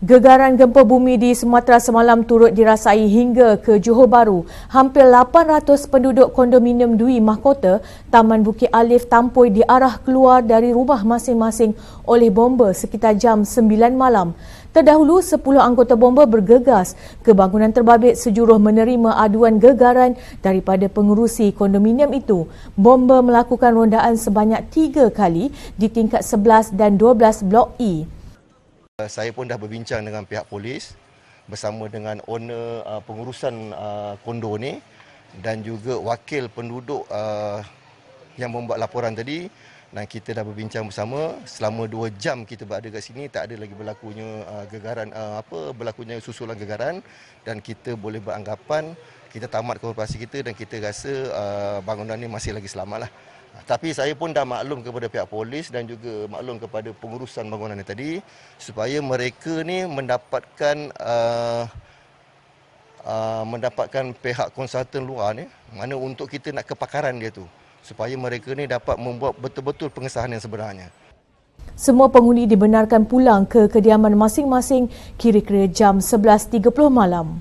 Gegaran gempa bumi di Sumatera semalam turut dirasai hingga ke Johor Bahru. Hampir 800 penduduk kondominium Dwi Mahkota, Taman Bukit Alif Tampoi diarah keluar dari rumah masing-masing oleh bomba sekitar jam 9 malam. Terdahulu, 10 anggota bomba bergegas ke bangunan terbabit sejuruh menerima aduan gegaran daripada pengerusi kondominium itu. Bomba melakukan rondaan sebanyak 3 kali di tingkat 11 dan 12 Blok E. Saya pun dah berbincang dengan pihak polis bersama dengan owner pengurusan kondo ni dan juga wakil penduduk yang membuat laporan tadi, dan kita dah berbincang bersama. Selama 2 jam kita berada kat sini, tak ada lagi berlakunya gegaran, berlakunya susulan gegaran, dan kita boleh beranggapan kita tamat korporasi kita dan kita rasa bangunan ni masih lagi selamatlah. Tapi saya pun dah maklum kepada pihak polis dan juga maklum kepada pengurusan bangunan ini tadi supaya mereka ni mendapatkan pihak konsultan luar ni, mana untuk kita nak kepakaran dia tu, supaya mereka ni dapat membuat betul-betul pengesahan yang sebenarnya. Semua penghuni dibenarkan pulang ke kediaman masing-masing kira-kira jam 11.30 malam.